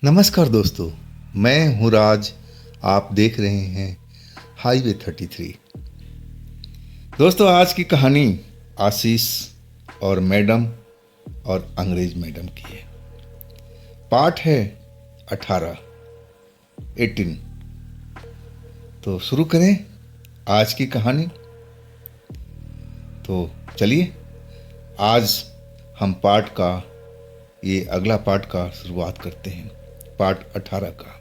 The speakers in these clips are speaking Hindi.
नमस्कार दोस्तों, मैं हूँ राज। आप देख रहे हैं हाईवे 33। दोस्तों, आज की कहानी आशीष और मैडम और अंग्रेज मैडम की है। पार्ट है 18। तो शुरू करें आज की कहानी। तो चलिए, आज हम अगला पार्ट का शुरुआत करते हैं, पार्ट 18 का।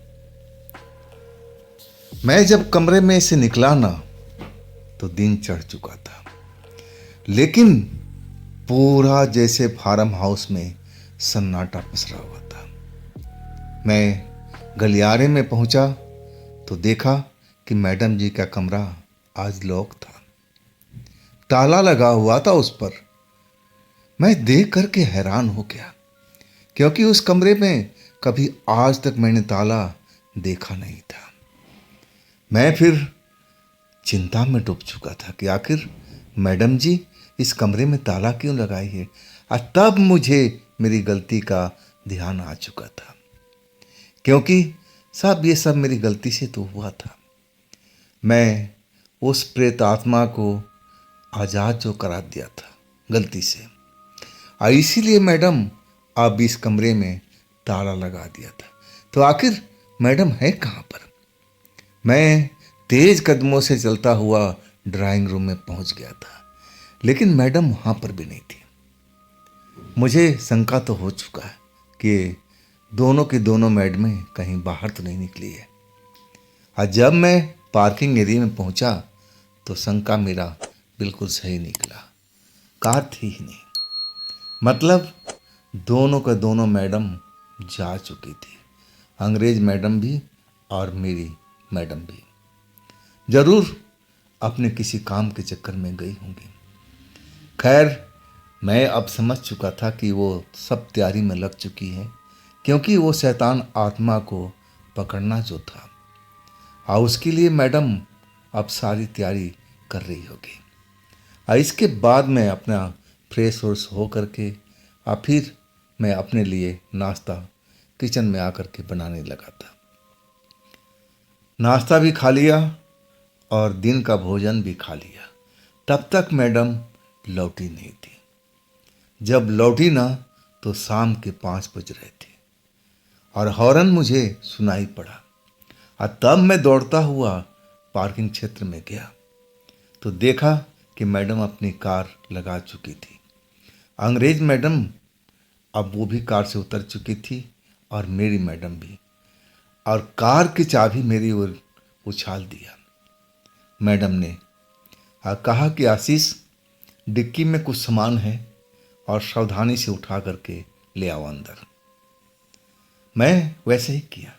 मैं जब कमरे में से निकला ना, तो दिन चढ़ चुका था, लेकिन पूरा जैसे फार्म हाउस में सन्नाटा पसरा हुआ था। मैं गलियारे में पहुंचा तो देखा कि मैडम जी का कमरा आज लॉक था, ताला लगा हुआ था उस पर। मैं देख करके हैरान हो गया, क्योंकि उस कमरे में कभी आज तक मैंने ताला देखा नहीं था। मैं फिर चिंता में डूब चुका था कि आखिर मैडम जी इस कमरे में ताला क्यों लगाई है। और तब मुझे मेरी गलती का ध्यान आ चुका था, क्योंकि ये सब मेरी गलती से तो हुआ था। मैं उस प्रेत आत्मा को आज़ाद जो करा दिया था गलती से, और इसीलिए मैडम अब इस कमरे में ताला लगा दिया था। तो आखिर मैडम है कहाँ पर? मैं तेज कदमों से चलता हुआ ड्राइंग रूम में पहुंच गया था, लेकिन मैडम वहां पर भी नहीं थी। मुझे शंका तो हो चुका है कि दोनों की दोनों मैडमें कहीं बाहर तो नहीं निकली है। और जब मैं पार्किंग एरिया में पहुंचा तो शंका मेरा बिल्कुल सही निकला। कार थी ही नहीं, मतलब दोनों का दोनों मैडम जा चुकी थी। अंग्रेज मैडम भी और मेरी मैडम भी जरूर अपने किसी काम के चक्कर में गई होंगी। खैर, मैं अब समझ चुका था कि वो सब तैयारी में लग चुकी है, क्योंकि वो शैतान आत्मा को पकड़ना जो था, और उसके लिए मैडम अब सारी तैयारी कर रही होगी। और इसके बाद मैं अपना फ्रेश व्रेश हो करके और फिर मैं अपने लिए नाश्ता किचन में आकर के बनाने लगा था। नाश्ता भी खा लिया और दिन का भोजन भी खा लिया। तब तक मैडम लौटी नहीं थी। जब लौटी ना, तो शाम के 5 बज रहे थे और हॉर्न मुझे सुनाई पड़ा। और तब मैं दौड़ता हुआ पार्किंग क्षेत्र में गया तो देखा कि मैडम अपनी कार लगा चुकी थी। अंग्रेज मैडम अब वो भी कार से उतर चुकी थी, और मेरी मैडम भी, और कार की चाबी मेरी ओर उछाल दिया। मैडम ने कहा कि आशीष, डिक्की में कुछ सामान है और सावधानी से उठा करके ले आओ अंदर। मैं वैसे ही किया।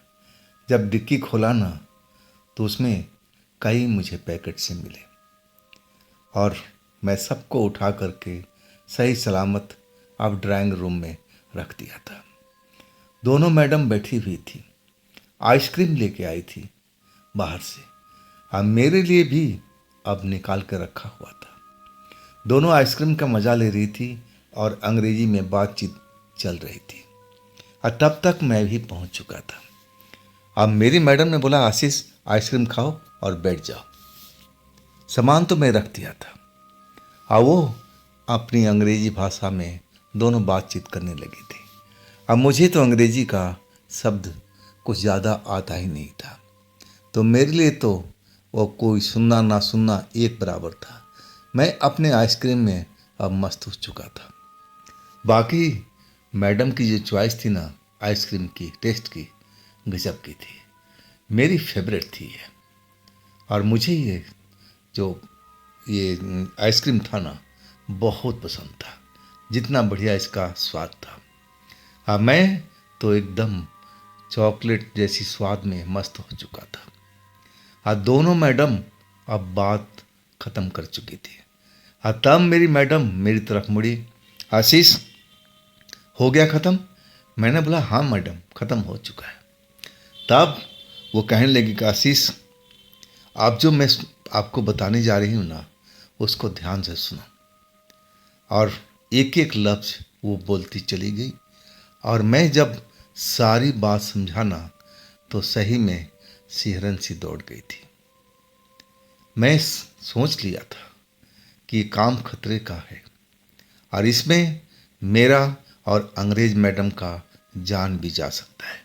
जब डिक्की खोला ना, तो उसमें कई मुझे पैकेट से मिले, और मैं सबको उठा करके सही सलामत अब ड्राइंग रूम में रख दिया था। दोनों मैडम बैठी हुई थी, आइसक्रीम लेके आई थी बाहर से, और मेरे लिए भी अब निकाल कर रखा हुआ था। दोनों आइसक्रीम का मज़ा ले रही थी और अंग्रेजी में बातचीत चल रही थी। और तब तक मैं भी पहुंच चुका था। अब मेरी मैडम ने बोला, आशीष आइसक्रीम खाओ और बैठ जाओ। सामान तो मैं रख दिया था, और वो अपनी अंग्रेजी भाषा में दोनों बातचीत करने लगी थी। अब मुझे तो अंग्रेजी का शब्द कुछ ज़्यादा आता ही नहीं था, तो मेरे लिए तो वो कोई सुनना ना सुनना एक बराबर था। मैं अपने आइसक्रीम में अब मस्त हो चुका था। बाकी मैडम की जो चॉइस थी ना आइसक्रीम की, टेस्ट की, गजब की थी। मेरी फेवरेट थी ये। और मुझे ये आइसक्रीम था ना, बहुत पसंद था, जितना बढ़िया इसका स्वाद था। हाँ, मैं तो एकदम चॉकलेट जैसी स्वाद में मस्त हो चुका था। हाँ, दोनों मैडम अब बात ख़त्म कर चुकी थी। हाँ, तब मेरी मैडम मेरी तरफ मुड़ी, आशीष हो गया ख़त्म? मैंने बोला, हाँ मैडम, ख़त्म हो चुका है। तब वो कहने लगी कि आशीष, आप जो मैं आपको बताने जा रही हूँ ना, उसको ध्यान से सुनो। और एक एक लफ्ज़ वो बोलती चली गई, और मैं जब सारी बात समझाना तो सही में सिहरन सी दौड़ गई थी। मैं सोच लिया था कि ये काम खतरे का है और इसमें मेरा और अंग्रेज मैडम का जान भी जा सकता है।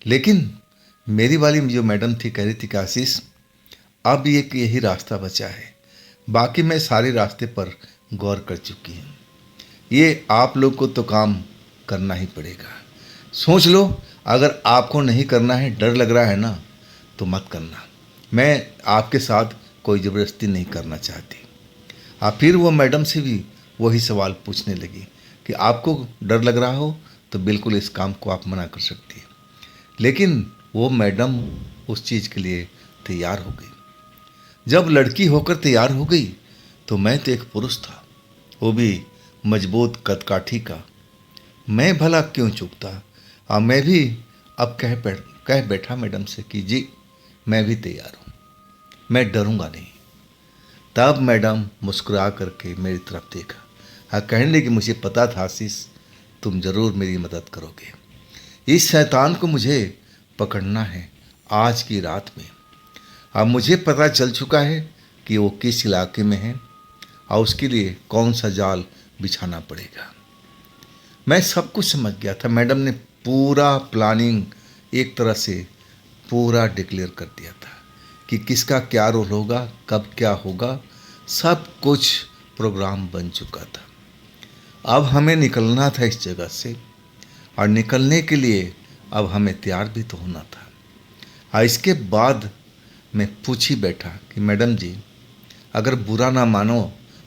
लेकिन मेरी वाली जो मैडम थी कह रही थी कि आशीष, अब यही रास्ता बचा है, बाकी मैं सारे रास्ते पर गौर कर चुकी हूँ। ये आप लोग को तो काम करना ही पड़ेगा। सोच लो, अगर आपको नहीं करना है, डर लग रहा है ना, तो मत करना। मैं आपके साथ कोई ज़बरदस्ती नहीं करना चाहती। फिर वो मैडम से भी वही सवाल पूछने लगी कि आपको डर लग रहा हो तो बिल्कुल इस काम को आप मना कर सकती हैं। लेकिन वो मैडम उस चीज़ के लिए तैयार हो गई। जब लड़की होकर तैयार हो गई तो मैं तो एक पुरुष था, वो भी मजबूत कदकाठी का। मैं भला क्यों चूकता। मैं भी अब कह बैठा मैडम से कि जी मैं भी तैयार हूँ, मैं डरूंगा नहीं। तब मैडम मुस्कुरा करके मेरी तरफ देखा। कहने लगी, मुझे पता था आशीष तुम ज़रूर मेरी मदद करोगे। इस शैतान को मुझे पकड़ना है आज की रात में। अब मुझे पता चल चुका है कि वो किस इलाके में है और उसके लिए कौन सा जाल बिछाना पड़ेगा। मैं सब कुछ समझ गया था। मैडम ने पूरा प्लानिंग एक तरह से पूरा डिक्लेयर कर दिया था कि किसका क्या रोल होगा, कब क्या होगा, सब कुछ प्रोग्राम बन चुका था। अब हमें निकलना था इस जगह से और निकलने के लिए अब हमें तैयार भी तो होना था। इसके बाद मैं पूछ ही बैठा कि मैडम जी, अगर बुरा ना मानो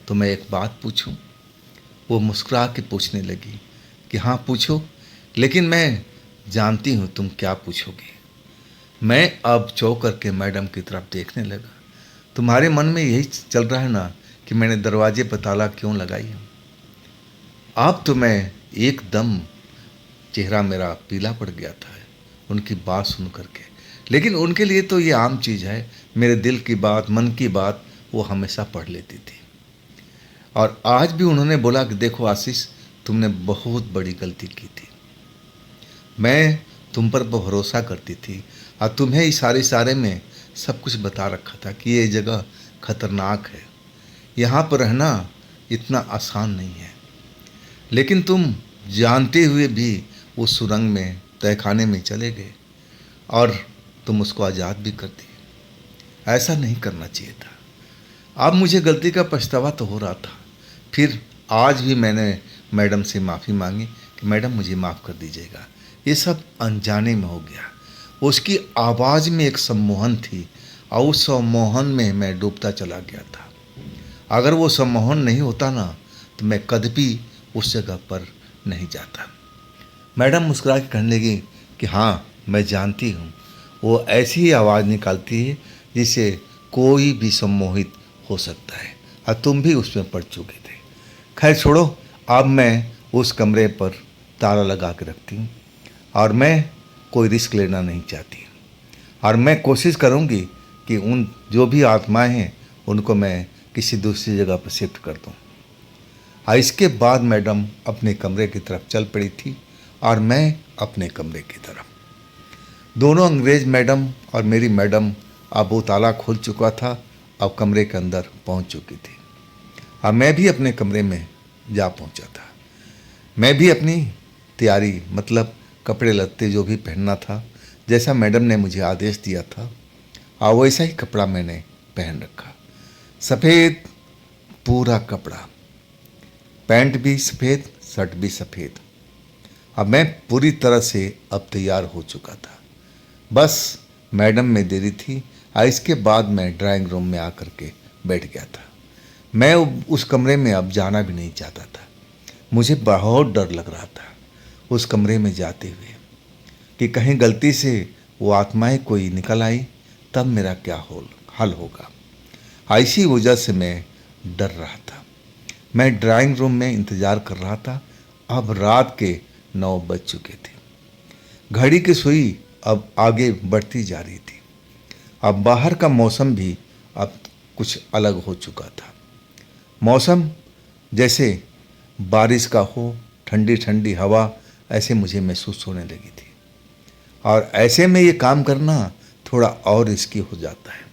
तो मैं एक बात पूछूं। वो मुस्कुरा के पूछने लगी कि हाँ पूछो, लेकिन मैं जानती हूँ तुम क्या पूछोगे। मैं अब चौंक करके मैडम की तरफ देखने लगा। तुम्हारे मन में यही चल रहा है ना कि मैंने दरवाजे पर ताला क्यों लगाई है। अब तो मैं एकदम चेहरा मेरा पीला पड़ गया था उनकी बात सुन करके। लेकिन उनके लिए तो ये आम चीज़ है, मेरे दिल की बात, मन की बात वो हमेशा पढ़ लेती थी। और आज भी उन्होंने बोला कि देखो आशीष, तुमने बहुत बड़ी गलती की थी। मैं तुम पर भरोसा करती थी और तुम्हें इशारे में सब कुछ बता रखा था कि ये जगह खतरनाक है, यहाँ पर रहना इतना आसान नहीं है। लेकिन तुम जानते हुए भी उस सुरंग में तहखाने में चले गए और तुम उसको आज़ाद भी कर दी। ऐसा नहीं करना चाहिए था। अब मुझे गलती का पछतावा तो हो रहा था। फिर आज भी मैंने मैडम से माफ़ी मांगी कि मैडम मुझे माफ़ कर दीजिएगा, ये सब अनजाने में हो गया। उसकी आवाज़ में एक सम्मोहन थी और उस सम्मोहन में मैं डूबता चला गया था। अगर वो सम्मोहन नहीं होता ना तो मैं कभी उस जगह पर नहीं जाता। मैडम मुस्कुरा के कहने लगी कि हाँ मैं जानती हूँ, वो ऐसी ही आवाज़ निकालती है जिससे कोई भी सम्मोहित हो सकता है और तुम भी उसमें पड़ चुके थे। खैर छोड़ो, अब मैं उस कमरे पर ताला लगा के रखती हूँ और मैं कोई रिस्क लेना नहीं चाहती और मैं कोशिश करूँगी कि उन जो भी आत्माएं हैं उनको मैं किसी दूसरी जगह पर शिफ्ट कर दूँ। इसके बाद मैडम अपने कमरे की तरफ चल पड़ी थी और मैं अपने कमरे की तरफ। दोनों अंग्रेज मैडम और मेरी मैडम अब वो ताला खोल चुका था, अब कमरे के अंदर पहुंच चुकी थी। अब मैं भी अपने कमरे में जा पहुंचा था। मैं भी अपनी तैयारी मतलब कपड़े लत्ते जो भी पहनना था, जैसा मैडम ने मुझे आदेश दिया था और वैसा ही कपड़ा मैंने पहन रखा। सफ़ेद पूरा कपड़ा, पैंट भी सफ़ेद, शर्ट भी सफ़ेद। अब मैं पूरी तरह से अब तैयार हो चुका था। बस मैडम में देरी थी और इसके बाद मैं ड्राइंग रूम में आकर के बैठ गया था। मैं उस कमरे में अब जाना भी नहीं चाहता था। मुझे बहुत डर लग रहा था उस कमरे में जाते हुए कि कहीं गलती से वो आत्माएं कोई निकल आई तब मेरा क्या हल होगा। ऐसी वजह से मैं डर रहा था। मैं ड्राइंग रूम में इंतज़ार कर रहा था। अब रात के 9 बज चुके थे। घड़ी की सुई अब आगे बढ़ती जा रही थी। अब बाहर का मौसम भी अब कुछ अलग हो चुका था। मौसम जैसे बारिश का हो, ठंडी ठंडी हवा ऐसे मुझे महसूस होने लगी थी। और ऐसे में ये काम करना थोड़ा और रिस्की हो जाता है।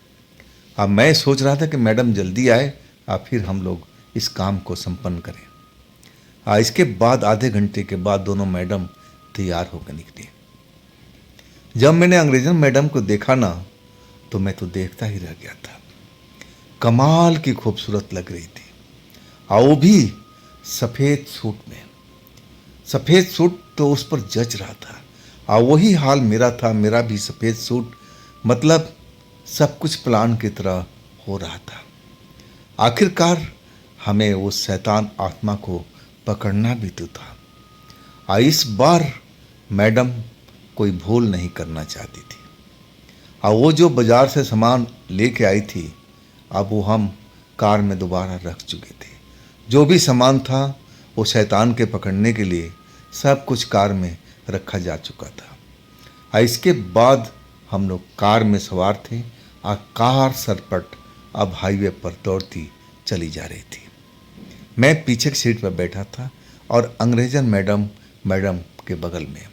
अब मैं सोच रहा था कि मैडम जल्दी आए और फिर हम लोग इस काम को संपन्न करें। इसके बाद आधे घंटे के बाद दोनों मैडम तैयार होकर निकली। जब मैंने अंग्रेजन मैडम को देखा ना, तो मैं तो देखता ही रह गया था। कमाल की खूबसूरत लग रही थी, और वो भी सफ़ेद सूट में। सफ़ेद सूट तो उस पर जच रहा था, और वही हाल मेरा था। मेरा भी सफ़ेद सूट, मतलब सब कुछ प्लान की तरह हो रहा था। आखिरकार हमें उस शैतान आत्मा को पकड़ना भी तो था। इस बार मैडम कोई भूल नहीं करना चाहती थी। और वो जो बाज़ार से सामान लेके आई थी, अब वो हम कार में दोबारा रख चुके थे। जो भी सामान था वो शैतान के पकड़ने के लिए सब कुछ कार में रखा जा चुका था। इसके बाद हम लोग कार में सवार थे, और कार सरपट अब हाईवे पर दौड़ती चली जा रही थी। मैं पीछे की सीट पर बैठा था और अंग्रेजन मैडम के बगल में,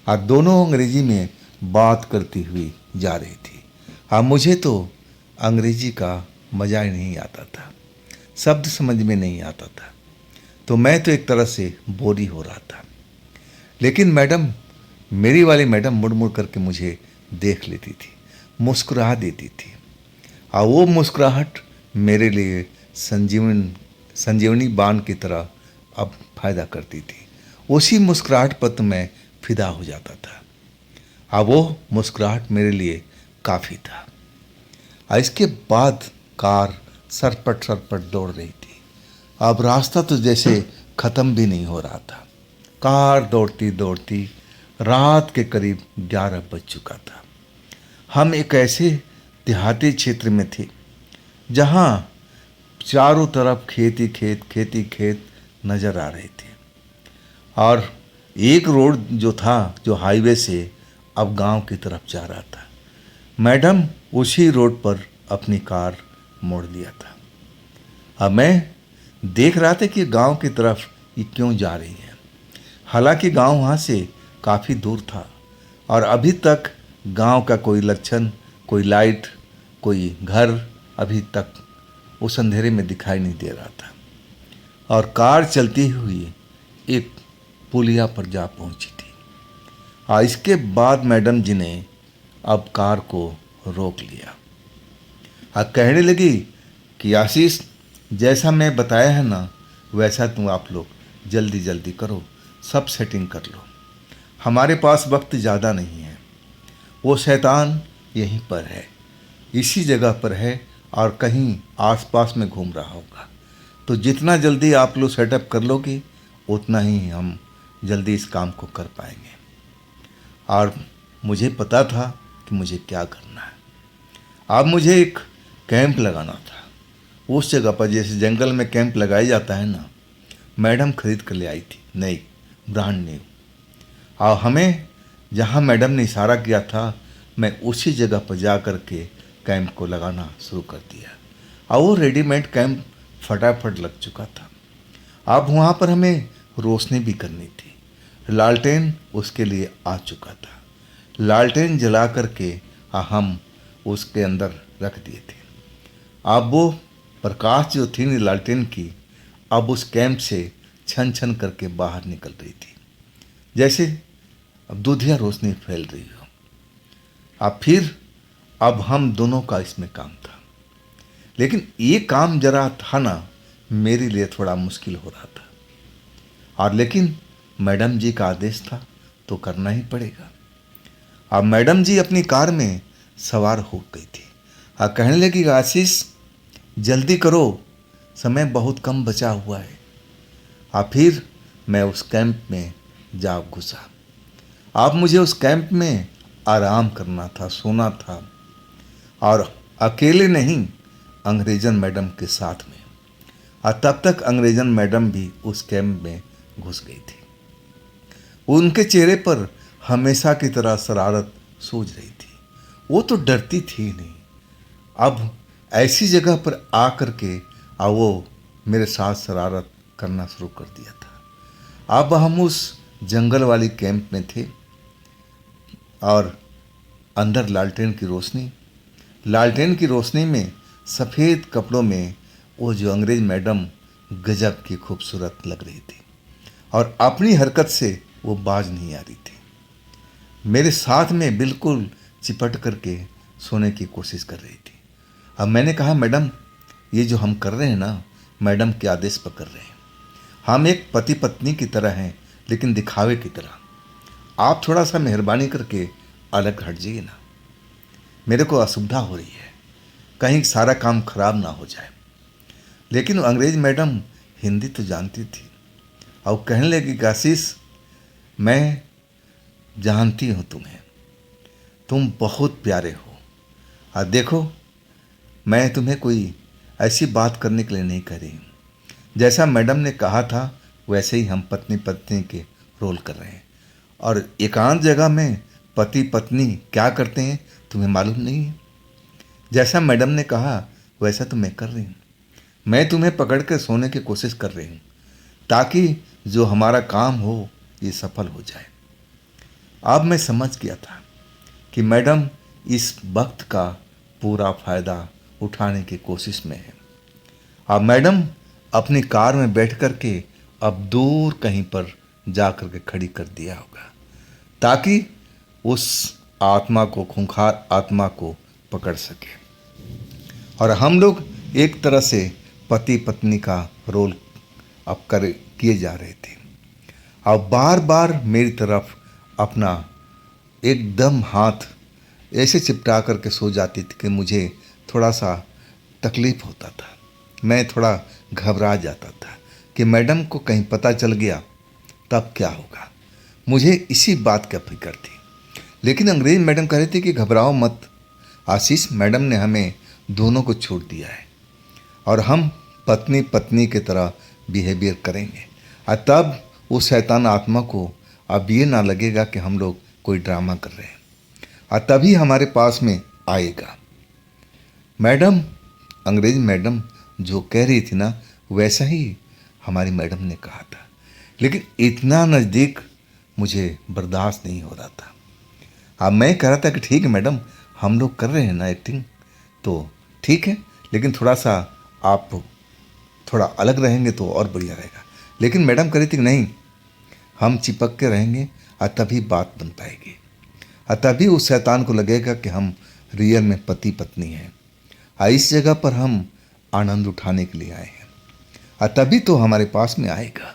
और दोनों अंग्रेजी में बात करती हुई जा रही थी। मुझे तो अंग्रेजी का मज़ा ही नहीं आता था, शब्द समझ में नहीं आता था, तो मैं तो एक तरह से बोर ही हो रहा था। लेकिन मैडम, मेरी वाली मैडम मुड़ मुड़ करके मुझे देख लेती थी, मुस्कुरा देती थी, और वो मुस्कुराहट मेरे लिए संजीवनी बाण की तरह अब फायदा करती थी। उसी मुस्कुराहट पर तो मैं फिदा हो जाता था। वो मुस्कुराहट मेरे लिए काफ़ी था। इसके बाद कार सरपट दौड़ रही थी। अब रास्ता तो जैसे ख़त्म भी नहीं हो रहा था। कार दौड़ती दौड़ती रात के करीब 11 बज चुका था। हम एक ऐसे देहाती क्षेत्र में थे जहाँ चारों तरफ खेती खेत नज़र आ रहे थे, और एक रोड जो था, जो हाईवे से अब गांव की तरफ जा रहा था। मैडम उसी रोड पर अपनी कार मोड़ लिया था। अब मैं देख रहा था कि गांव की तरफ ये क्यों जा रही है। हालांकि गांव वहाँ से काफ़ी दूर था, और अभी तक गांव का कोई लक्षण, कोई लाइट, कोई घर अभी तक उस अंधेरे में दिखाई नहीं दे रहा था। और कार चलती हुई एक पुलिया पर जा पहुंची थी। इसके बाद मैडम जी ने अब कार को रोक लिया। कहने लगी कि आशीष, जैसा मैं बताया है ना, वैसा तुम आप लोग जल्दी जल्दी करो, सब सेटिंग कर लो। हमारे पास वक्त ज़्यादा नहीं है। वो शैतान यहीं पर है, इसी जगह पर है, और कहीं आसपास में घूम रहा होगा। तो जितना जल्दी आप लोग सेटअप कर लोगे, उतना ही हम जल्दी इस काम को कर पाएंगे। और मुझे पता था कि मुझे क्या करना है। अब मुझे एक कैंप लगाना था उस जगह पर, जैसे जंगल में कैंप लगाया जाता है ना। मैडम खरीद कर ले आई थी, नई, ब्रांड न्यू। और हमें जहाँ मैडम ने इशारा किया था, मैं उसी जगह पर जा कर के कैंप को लगाना शुरू कर दिया। और वो रेडीमेड कैंप फटाफट लग चुका था। अब वहाँ पर हमें रोशनी भी करनी थी। लालटेन उसके लिए आ चुका था। लालटेन जला करके हम उसके अंदर रख दिए थे। अब वो प्रकाश जो थी ना लालटेन की, अब उस कैंप से छन छन करके बाहर निकल रही थी, जैसे अब दूधिया रोशनी फैल रही हो। अब हम दोनों का इसमें काम था। लेकिन ये काम जरा था ना, मेरे लिए थोड़ा मुश्किल हो रहा था। और लेकिन मैडम जी का आदेश था तो करना ही पड़ेगा। अब मैडम जी अपनी कार में सवार हो गई थी। कहने लगी, आशीष जल्दी करो, समय बहुत कम बचा हुआ है। फिर मैं उस कैंप में जा घुसा। अब मुझे उस कैंप में आराम करना था, सोना था, और अकेले नहीं, अंग्रेजन मैडम के साथ में। तब तक अंग्रेजन मैडम भी उस कैंप में घुस गई थी। उनके चेहरे पर हमेशा की तरह शरारत सूझ रही थी। वो तो डरती थी नहीं। अब ऐसी जगह पर आकर के वो मेरे साथ शरारत करना शुरू कर दिया था। अब हम उस जंगल वाली कैंप में थे और अंदर लालटेन की रोशनी में सफ़ेद कपड़ों में वो जो अंग्रेज मैडम गजब की खूबसूरत लग रही थी और अपनी हरकत से वो बाज नहीं आ रही थी। मेरे साथ में बिल्कुल चिपट करके सोने की कोशिश कर रही थी। अब मैंने कहा, मैडम ये जो हम कर रहे हैं ना, मैडम के आदेश पर कर रहे हैं। हम एक पति पत्नी की तरह हैं, लेकिन दिखावे की तरह। आप थोड़ा सा मेहरबानी करके अलग हट जाइए ना, मेरे को असुविधा हो रही है, कहीं सारा काम खराब ना हो जाए। लेकिन अंग्रेज मैडम हिंदी तो जानती थी और कहने लगी कि आशीष, मैं जानती हूँ तुम्हें, तुम बहुत प्यारे हो। और देखो, मैं तुम्हें कोई ऐसी बात करने के लिए नहीं कह रही हूँ। जैसा मैडम ने कहा था वैसे ही हम पत्नी पत्नी के रोल कर रहे हैं। और एकांत जगह में पति पत्नी क्या करते हैं तुम्हें मालूम नहीं है। जैसा मैडम ने कहा वैसा तो मैं कर रही हूँ। मैं तुम्हें पकड़ कर सोने की कोशिश कर रही हूँ ताकि जो हमारा काम हो ये सफल हो जाए। अब मैं समझ गया था कि मैडम इस वक्त का पूरा फ़ायदा उठाने की कोशिश में है। अब मैडम अपनी कार में बैठ कर के अब दूर कहीं पर जा कर के खड़ी कर दिया होगा ताकि उस आत्मा को, खूंखार आत्मा को पकड़ सके। और हम लोग एक तरह से पति पत्नी का रोल अब किए जा रहे थे। अब बार बार मेरी तरफ अपना एकदम हाथ ऐसे चिपटा करके सो जाती थी कि मुझे थोड़ा सा तकलीफ़ होता था। मैं थोड़ा घबरा जाता था कि मैडम को कहीं पता चल गया तब क्या होगा। मुझे इसी बात का फिक्र थी। लेकिन अंग्रेज मैडम कह रही थी कि घबराओ मत आशीष, मैडम ने हमें दोनों को छोड़ दिया है और हम पत्नी पत्नी की तरह बिहेवियर करेंगे। और तब उस शैतान आत्मा को अब ये ना लगेगा कि हम लोग कोई ड्रामा कर रहे हैं और तभी हमारे पास में आएगा। मैडम, अंग्रेज मैडम जो कह रही थी ना वैसा ही हमारी मैडम ने कहा था। लेकिन इतना नज़दीक मुझे बर्दाश्त नहीं हो रहा था। अब मैं कह रहा था कि ठीक है मैडम, हम लोग कर रहे हैं ना एक्टिंग, तो ठीक है, लेकिन थोड़ा सा आप थोड़ा अलग रहेंगे तो और बढ़िया रहेगा। लेकिन मैडम कह रही थी कि नहीं, हम चिपक के रहेंगे और तभी बात बन पाएगी और तभी उस शैतान को लगेगा कि हम रियल में पति पत्नी हैं और इस जगह पर हम आनंद उठाने के लिए आए हैं और तभी तो हमारे पास में आएगा।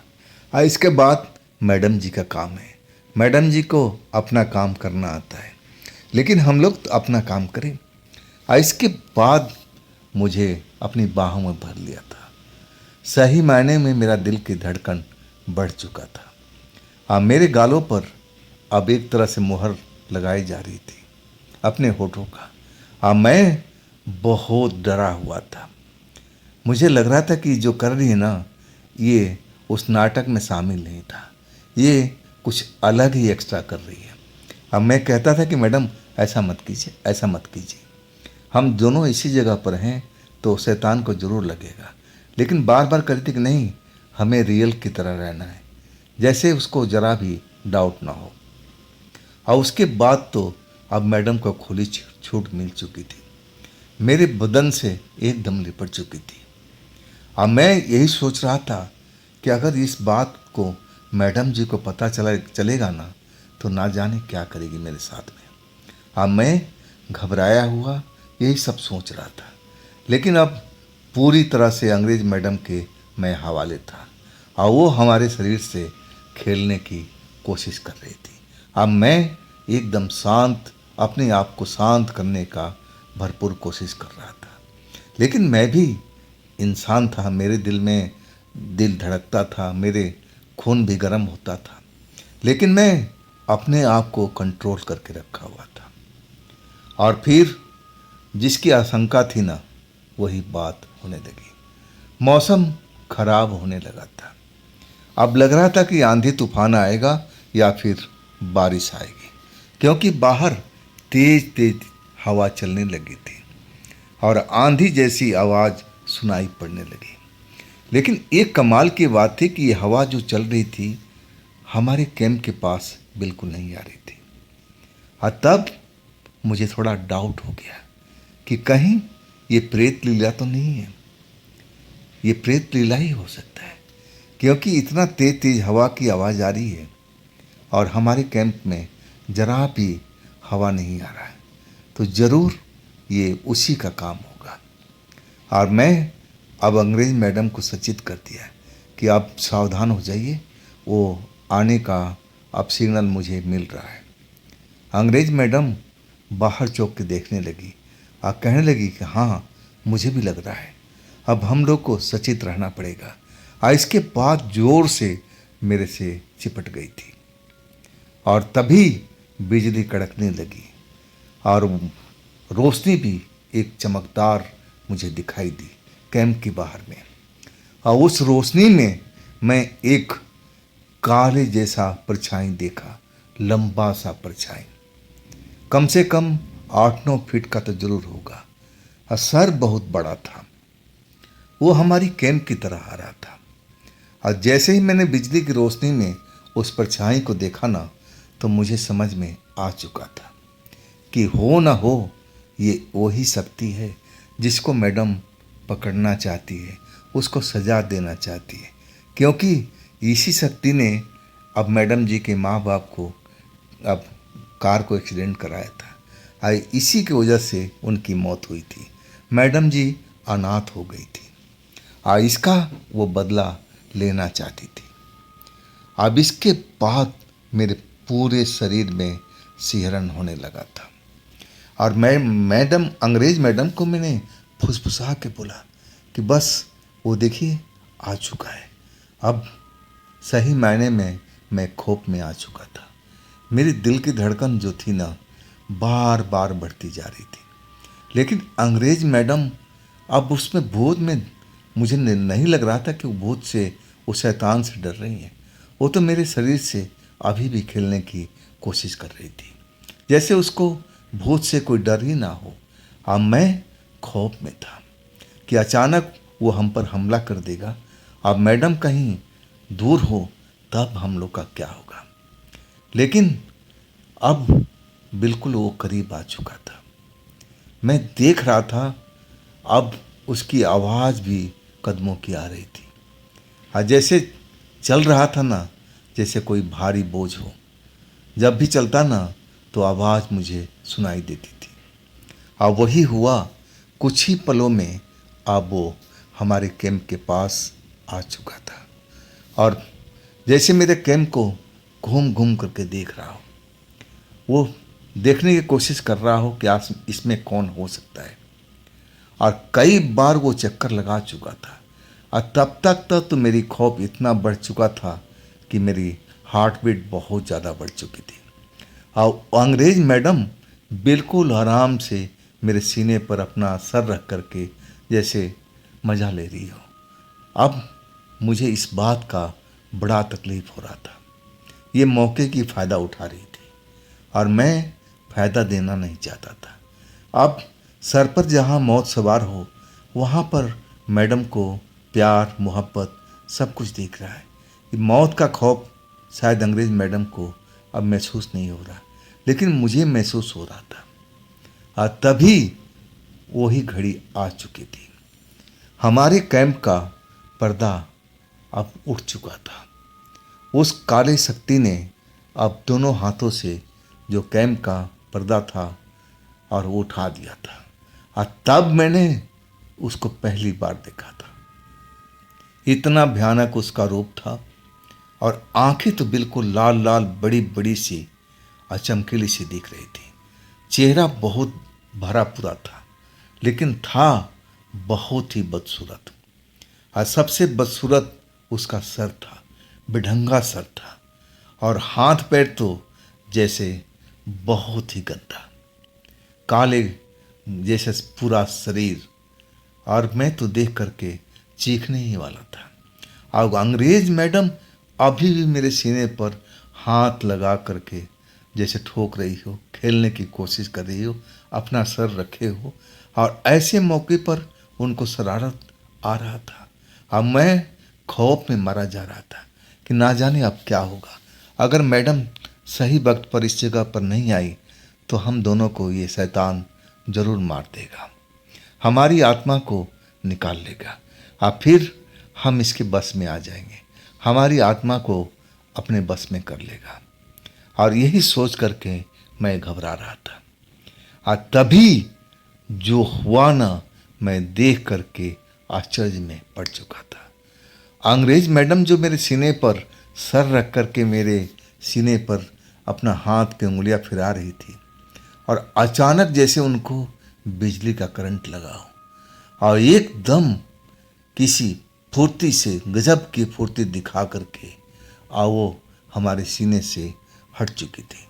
और इसके बाद मैडम जी का काम है, मैडम जी को अपना काम करना आता है, लेकिन हम लोग तो अपना काम करें। और इसके बाद मुझे अपनी बाहों में भर लिया था। सही मायने में मेरा दिल की धड़कन बढ़ चुका था और मेरे गालों पर अब एक तरह से मुहर लगाई जा रही थी अपने होठों का। और मैं बहुत डरा हुआ था। मुझे लग रहा था कि जो कर रही है ना ये उस नाटक में शामिल नहीं था, ये कुछ अलग ही एक्स्ट्रा कर रही है। अब मैं कहता था कि मैडम ऐसा मत कीजिए, ऐसा मत कीजिए, हम दोनों इसी जगह पर हैं तो शैतान को ज़रूर लगेगा। लेकिन बार बार कहती थी कि नहीं, हमें रियल की तरह रहना है, जैसे उसको ज़रा भी डाउट ना हो। और उसके बाद तो अब मैडम को खुली छूट मिल चुकी थी, मेरे बदन से एकदम लिपट चुकी थी। अब मैं यही सोच रहा था कि अगर इस बात को मैडम जी को पता चलेगा ना तो ना जाने क्या करेगी मेरे साथ में। अब मैं घबराया हुआ यही सब सोच रहा था। लेकिन अब पूरी तरह से अंग्रेज मैडम के मैं हवाले था और वो हमारे शरीर से खेलने की कोशिश कर रही थी। अब मैं एकदम शांत, अपने आप को शांत करने का भरपूर कोशिश कर रहा था। लेकिन मैं भी इंसान था, मेरे दिल में दिल धड़कता था, मेरे खून भी गर्म होता था, लेकिन मैं अपने आप को कंट्रोल करके रखा हुआ था। और फिर जिसकी आशंका थी ना वही बात होने लगी। मौसम खराब होने लगा था। अब लग रहा था कि आंधी तूफान आएगा या फिर बारिश आएगी, क्योंकि बाहर तेज तेज हवा चलने लगी थी और आंधी जैसी आवाज़ सुनाई पड़ने लगी। लेकिन एक कमाल की बात थी कि ये हवा जो चल रही थी, हमारे कैंप के पास बिल्कुल नहीं आ रही थी। और तब मुझे थोड़ा डाउट हो गया कि कहीं ये प्रेत लीला तो नहीं है। ये प्रेत लीला ही हो सकता है, क्योंकि इतना तेज तेज हवा की आवाज़ आ रही है और हमारे कैंप में जरा भी हवा नहीं आ रहा है, तो ज़रूर ये उसी का काम होगा। और मैं अब अंग्रेज मैडम को सचेत कर दिया कि आप सावधान हो जाइए, वो आने का अब सिग्नल मुझे मिल रहा है। अंग्रेज मैडम बाहर चौंक के देखने लगी और कहने लगी कि हाँ, मुझे भी लग रहा है, अब हम लोग को सचेत रहना पड़ेगा। और इसके बाद जोर से मेरे से चिपट गई थी और तभी बिजली कड़कने लगी और रोशनी भी एक चमकदार मुझे दिखाई दी कैंप के बाहर में। और उस रोशनी में मैं एक काले जैसा परछाई देखा, लंबा सा परछाई, कम से कम 8-9 फीट का तो जरूर होगा और सर बहुत बड़ा था। वो हमारी कैंप की तरह आ रहा था और जैसे ही मैंने बिजली की रोशनी में उस परछाई को देखा ना, तो मुझे समझ में आ चुका था कि हो ना हो ये वही शक्ति है जिसको मैडम पकड़ना चाहती है, उसको सजा देना चाहती है, क्योंकि इसी शक्ति ने अब मैडम जी के माँ बाप को अब कार को एक्सीडेंट कराया था और इसी की वजह से उनकी मौत हुई थी। मैडम जी अनाथ हो गई थी और इसका वो बदला लेना चाहती थी। अब इसके बाद मेरे पूरे शरीर में सिहरन होने लगा था और मैं मैडम अंग्रेज मैडम को मैंने फुसफुसा के बोला कि बस वो देखिए आ चुका है। अब सही मायने में मैं खौफ में आ चुका था। मेरी दिल की धड़कन जो थी ना, बार बार बढ़ती जा रही थी। लेकिन अंग्रेज मैडम अब उसमें भूत में मुझे नहीं लग रहा था कि वो भूत से, वो शैतान से डर रही हैं। वो तो मेरे शरीर से अभी भी खेलने की कोशिश कर रही थी, जैसे उसको भूत से कोई डर ही ना हो। अब मैं खौफ में था कि अचानक वो हम पर हमला कर देगा। अब मैडम कहीं दूर हो तब हम लोग का क्या होगा। लेकिन अब बिल्कुल वो करीब आ चुका था। मैं देख रहा था अब उसकी आवाज़ भी कदमों की आ रही थी और जैसे चल रहा था ना, जैसे कोई भारी बोझ हो। जब भी चलता ना तो आवाज़ मुझे सुनाई देती थी और वही हुआ। कुछ ही पलों में अब वो हमारे कैंप के पास आ चुका था और जैसे मेरे कैंप को घूम घूम करके देख रहा हो, वो देखने की कोशिश कर रहा हो कि आज इसमें कौन हो सकता है। और कई बार वो चक्कर लगा चुका था और तब तक तो मेरी खौफ इतना बढ़ चुका था कि मेरी हार्ट बीट बहुत ज़्यादा बढ़ चुकी थी। और अंग्रेज मैडम बिल्कुल आराम से मेरे सीने पर अपना सर रख करके जैसे मज़ा ले रही हो। अब मुझे इस बात का बड़ा तकलीफ़ हो रहा था। ये मौके की फ़ायदा उठा रही थी और मैं फ़ायदा देना नहीं चाहता था। अब सर पर जहाँ मौत सवार हो, वहाँ पर मैडम को प्यार मोहब्बत सब कुछ दिख रहा है। ये मौत का खौफ शायद अंग्रेज मैडम को अब महसूस नहीं हो रहा, लेकिन मुझे महसूस हो रहा था। और तभी वही घड़ी आ चुकी थी। हमारे कैंप का पर्दा अब उठ चुका था। उस काले शक्ति ने अब दोनों हाथों से जो कैंप का पर्दा था और वो उठा दिया था और तब मैंने उसको पहली बार देखा था। इतना भयानक उसका रूप था और आंखें तो बिल्कुल लाल लाल बड़ी बड़ी सी और चमकीली सी दिख रही थी। चेहरा बहुत भरा पूरा था, लेकिन था बहुत ही बदसूरत। और सबसे बदसूरत उसका सर था, बेढंगा सर था और हाथ पैर तो जैसे बहुत ही गंदा, काले जैसे पूरा शरीर। और मैं तो देख करके चीखने ही वाला था। और अंग्रेज मैडम अभी भी मेरे सीने पर हाथ लगा करके जैसे ठोक रही हो, खेलने की कोशिश कर रही हो, अपना सर रखे हो। और ऐसे मौके पर उनको शरारत आ रहा था। अब मैं खौफ में मरा जा रहा था कि ना जाने अब क्या होगा। अगर मैडम सही वक्त पर इस जगह पर नहीं आई तो हम दोनों को ये शैतान जरूर मार देगा, हमारी आत्मा को निकाल लेगा और फिर हम इसके बस में आ जाएंगे, हमारी आत्मा को अपने बस में कर लेगा। और यही सोच करके मैं घबरा रहा था। और तभी जो हुआ ना, मैं देख करके आश्चर्य में पड़ चुका था। अंग्रेज मैडम जो मेरे सीने पर सर रख करके मेरे सीने पर अपना हाथ की उंगलियां फिरा रही थी और अचानक जैसे उनको बिजली का करंट लगा हो और एकदम किसी फुर्ती से, गजब की फुर्ती दिखा करके वो हमारे सीने से हट चुकी थी।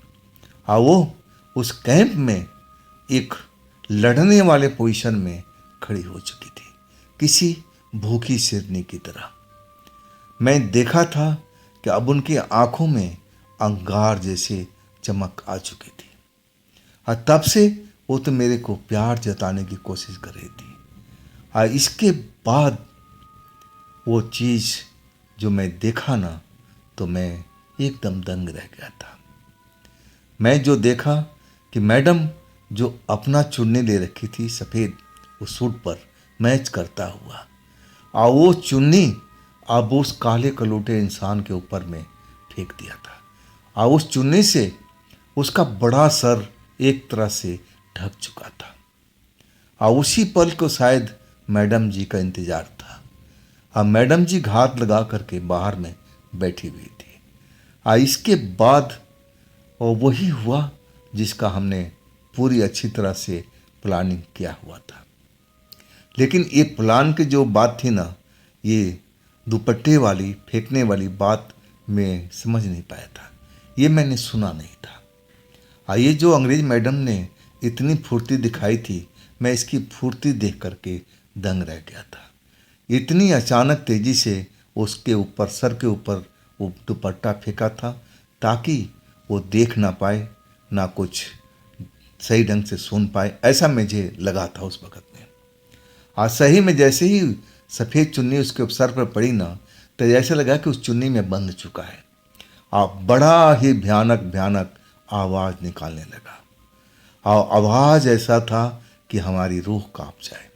वो उस कैंप में एक लड़ने वाले पोजीशन में खड़ी हो चुकी थी, किसी भूखी शेरनी की तरह। मैं देखा था कि अब उनकी आंखों में अंगार जैसे चमक आ चुकी थी और तब से वो तो मेरे को प्यार जताने की कोशिश कर रही थी। और इसके बाद वो चीज़ जो मैं देखा ना, तो मैं एकदम दंग रह गया था। मैं जो देखा कि मैडम जो अपना चुन्नी ले रखी थी सफ़ेद, उस सूट पर मैच करता हुआ, और वो चुन्नी अब उस काले कलूटे इंसान के ऊपर में फेंक दिया था और उस चुन्नी से उसका बड़ा सर एक तरह से ढक चुका था। और उसी पल को शायद मैडम जी का इंतजार था। अब मैडम जी घात लगा करके बाहर में बैठी हुई थी। और इसके बाद और वही हुआ जिसका हमने पूरी अच्छी तरह से प्लानिंग किया हुआ था। लेकिन ये प्लान की जो बात थी ना, ये दुपट्टे वाली फेंकने वाली बात मैं समझ नहीं पाया था, ये मैंने सुना नहीं था। ये जो अंग्रेज मैडम ने इतनी फुर्ती दिखाई थी, मैं इसकी फुर्ती देख करके दंग रह गया था। इतनी अचानक तेजी से उसके ऊपर, सर के ऊपर वो दुपट्टा फेंका था ताकि वो देख ना पाए, ना कुछ सही ढंग से सुन पाए, ऐसा मुझे लगा था उस वक़्त में। आज सही में जैसे ही सफ़ेद चुन्नी उसके सर पर पड़ी ना, तो ऐसा लगा कि उस चुन्नी में बंध चुका है। बड़ा ही भयानक भयानक आवाज़ निकालने लगा और आवाज़ ऐसा था कि हमारी रूह कांप जाए।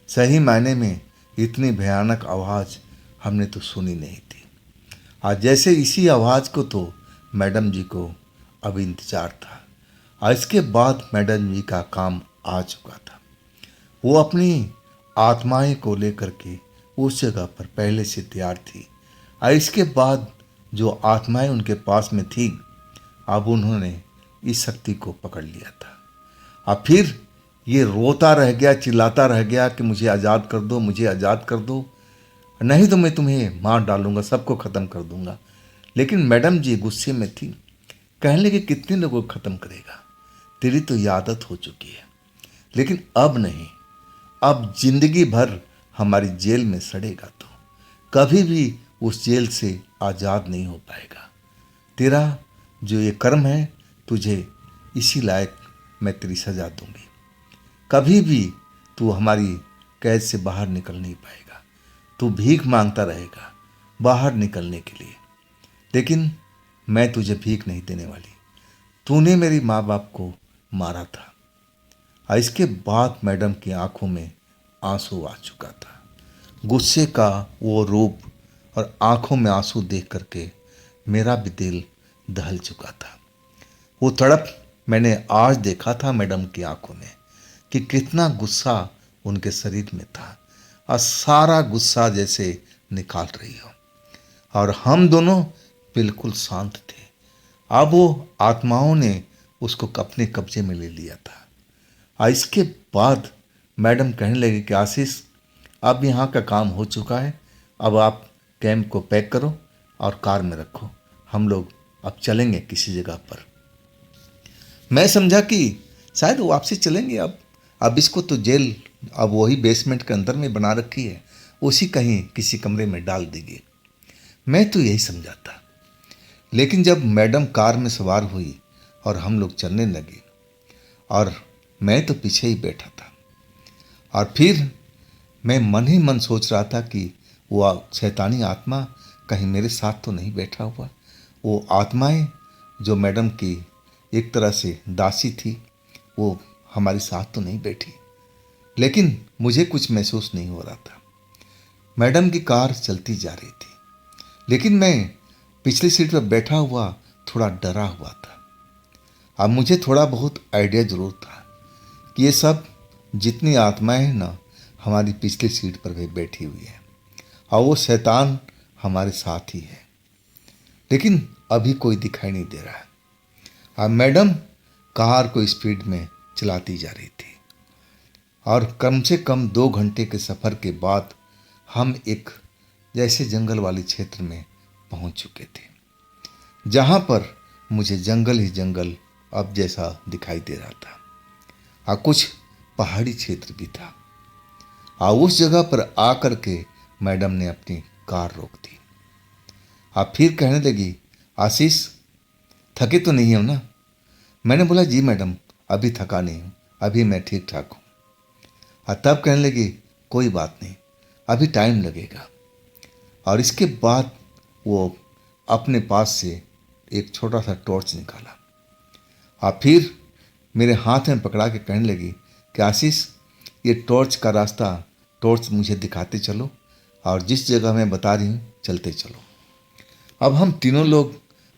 सही मायने में इतनी भयानक आवाज़ हमने तो सुनी नहीं थी। आज जैसे इसी आवाज़ को तो मैडम जी को अब इंतज़ार था। और इसके बाद मैडम जी का काम आ चुका था। वो अपनी आत्माएं को लेकर के उस जगह पर पहले से तैयार थी। और इसके बाद जो आत्माएं उनके पास में थी, अब उन्होंने इस शक्ति को पकड़ लिया था। अब फिर ये रोता रह गया, चिल्लाता रह गया कि मुझे आज़ाद कर दो, मुझे आज़ाद कर दो, नहीं तो मैं तुम्हें मार डालूंगा, सबको ख़त्म कर दूंगा। लेकिन मैडम जी गुस्से में थी, कहने लगे कितने लोगों को ख़त्म करेगा, तेरी तो ये आदत हो चुकी है। लेकिन अब नहीं, अब जिंदगी भर हमारी जेल में सड़ेगा तो कभी भी उस जेल से आज़ाद नहीं हो पाएगा। तेरा जो ये कर्म है, तुझे इसी लायक मैं तेरी सज़ा दूंगी। कभी भी तू हमारी कैद से बाहर निकल नहीं पाएगा, तू भीख मांगता रहेगा बाहर निकलने के लिए। लेकिन मैं तुझे भीख नहीं देने वाली, तूने मेरी माँ बाप को मारा था। और इसके बाद मैडम की आंखों में आंसू आ चुका था। गुस्से का वो रूप और आंखों में आंसू देख करके मेरा भी दिल दहल चुका था। वो तड़प मैंने आज देखा था मैडम की आंखों में कि कितना गुस्सा उनके शरीर में था और सारा गुस्सा जैसे निकाल रही हो। और हम दोनों बिल्कुल शांत थे। अब वो आत्माओं ने उसको अपने कब्जे में ले लिया था। और इसके बाद मैडम कहने लगी कि आशीष, अब यहाँ का काम हो चुका है, अब आप कैंप को पैक करो और कार में रखो, हम लोग अब चलेंगे किसी जगह पर। मैं समझा कि शायद वो आपसे चलेंगे। अब इसको तो जेल अब वही बेसमेंट के अंदर में बना रखी है, उसी कहीं किसी कमरे में डाल देंगे, मैं तो यही समझा था। लेकिन जब मैडम कार में सवार हुई और हम लोग चलने लगे और मैं तो पीछे ही बैठा था, और फिर मैं मन ही मन सोच रहा था कि वो शैतानी आत्मा कहीं मेरे साथ तो नहीं बैठा हुआ वो आत्माएं जो मैडम की एक तरह से दासी थी, वो हमारे साथ तो नहीं बैठी, लेकिन मुझे कुछ महसूस नहीं हो रहा था। मैडम की कार चलती जा रही थी, लेकिन मैं पिछली सीट पर बैठा हुआ थोड़ा डरा हुआ था। अब मुझे थोड़ा बहुत आइडिया जरूर था कि ये सब जितनी आत्माएं हैं ना, हमारी पिछली सीट पर भी बैठी हुई है और वो शैतान हमारे साथ ही है, लेकिन अभी कोई दिखाई नहीं दे रहा है। अब मैडम कार को स्पीड में चलाती जा रही थी और कम से कम 2 घंटे के सफ़र के बाद हम एक जैसे जंगल वाले क्षेत्र में पहुंच चुके थे, जहां पर मुझे जंगल ही जंगल अब जैसा दिखाई दे रहा था और कुछ पहाड़ी क्षेत्र भी था। और उस जगह पर आकर के मैडम ने अपनी कार रोक दी। आप फिर कहने लगी, आशीष थके तो नहीं हो ना? मैंने बोला, जी मैडम, अभी थका नहीं हूँ, अभी मैं ठीक ठाक हूँ। और तब कहने लगी, कोई बात नहीं, अभी टाइम लगेगा। और इसके बाद वो अपने पास से एक छोटा सा टॉर्च निकाला और फिर मेरे हाथ में पकड़ा के कहने लगी कि आशीष, ये टॉर्च का रास्ता टॉर्च मुझे दिखाते चलो और जिस जगह मैं बता रही हूँ चलते चलो। अब हम तीनों लोग,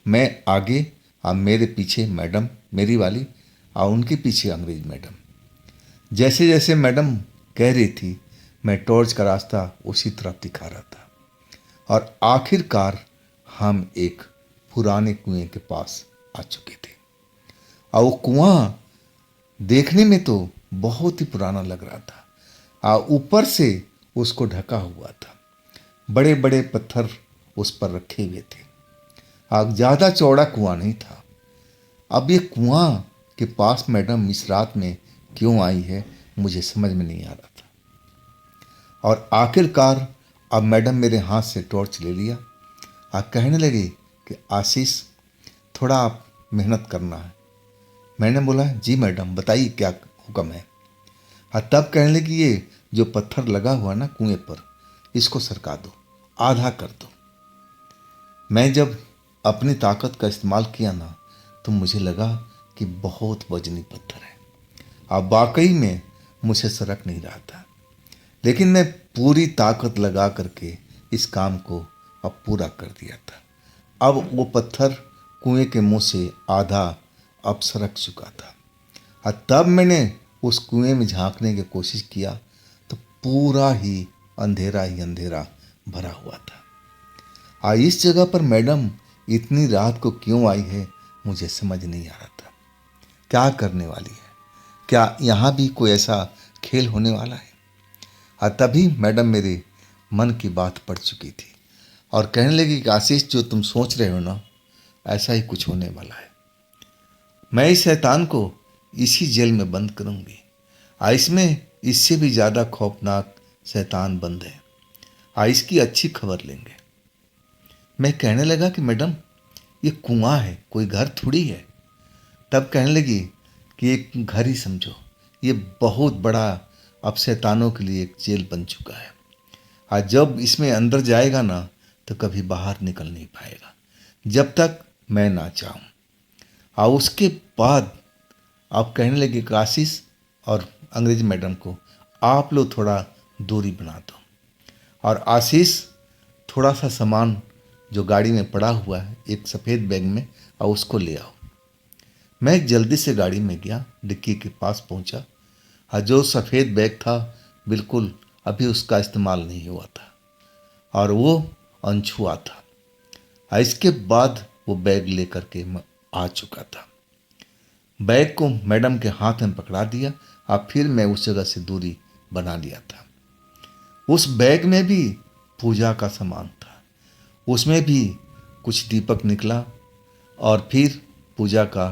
मैं आगे और मेरे पीछे मैडम मेरी वाली और उनके पीछे अंग्रेज मैडम, जैसे जैसे मैडम कह रही थी मैं टॉर्च का रास्ता उसी तरफ दिखा रहा था। और आखिरकार हम एक पुराने कुएं के पास आ चुके थे और वो कुआं देखने में तो बहुत ही पुराना लग रहा था और ऊपर से उसको ढका हुआ था। बड़े बड़े पत्थर उस पर रखे हुए थे। आग ज़्यादा चौड़ा कुआं नहीं था। अब ये कुआं के पास मैडम इस रात में क्यों आई है, मुझे समझ में नहीं आ रहा था। और आखिरकार अब मैडम मेरे हाथ से टॉर्च ले लिया और कहने लगी कि आशीष, थोड़ा आप मेहनत करना है। मैंने बोला, जी मैडम, बताइए क्या हुक्म है। और तब कहने लगी, ये जो पत्थर लगा हुआ ना कुएं पर, इसको सरका दो, आधा कर दो। मैं जब अपनी ताकत का इस्तेमाल किया ना, तो मुझे लगा कि बहुत वजनी पत्थर है। अब वाकई में मुझे सरक नहीं रहा था, लेकिन मैं पूरी ताकत लगा करके इस काम को अब पूरा कर दिया था। अब वो पत्थर कुएं के मुंह से आधा अब सरक चुका था और तब मैंने उस कुएं में झांकने की कोशिश किया तो पूरा ही अंधेरा भरा हुआ था। और इस जगह पर मैडम इतनी रात को क्यों आई है, मुझे समझ नहीं आ रहा था। क्या करने वाली है? क्या यहाँ भी कोई ऐसा खेल होने वाला है? और तभी मैडम मेरे मन की बात पड़ चुकी थी और कहने लगी कि आशीष, जो तुम सोच रहे हो ना, ऐसा ही कुछ होने वाला है। मैं इस शैतान को इसी जेल में बंद करूंगी और इसमें इससे भी ज़्यादा खौफनाक शैतान बंद है और इसकी अच्छी खबर लेंगे। मैं कहने लगा कि मैडम, ये कुआं है, कोई घर थोड़ी है। तब कहने लगी कि एक घर ही समझो, ये बहुत बड़ा अब शैतानों के लिए एक जेल बन चुका है और जब इसमें अंदर जाएगा ना तो कभी बाहर निकल नहीं पाएगा जब तक मैं ना चाहूँ। और उसके बाद आप कहने लगे कि आशीष और अंग्रेज मैडम को, आप लोग थोड़ा दूरी बना दो और आशीष थोड़ा सा सामान जो गाड़ी में पड़ा हुआ है एक सफ़ेद बैग में, और उसको ले आओ। मैं जल्दी से गाड़ी में गया, डिक्की के पास पहुंचा और जो सफ़ेद बैग था बिल्कुल अभी उसका इस्तेमाल नहीं हुआ था और वो अनछुआ था। और इसके बाद वो बैग लेकर के मैं आ चुका था। बैग को मैडम के हाथ में पकड़ा दिया और फिर मैं उस जगह से दूरी बना लिया था। उस बैग में भी पूजा का सामान था, उसमें भी कुछ दीपक निकला और फिर पूजा का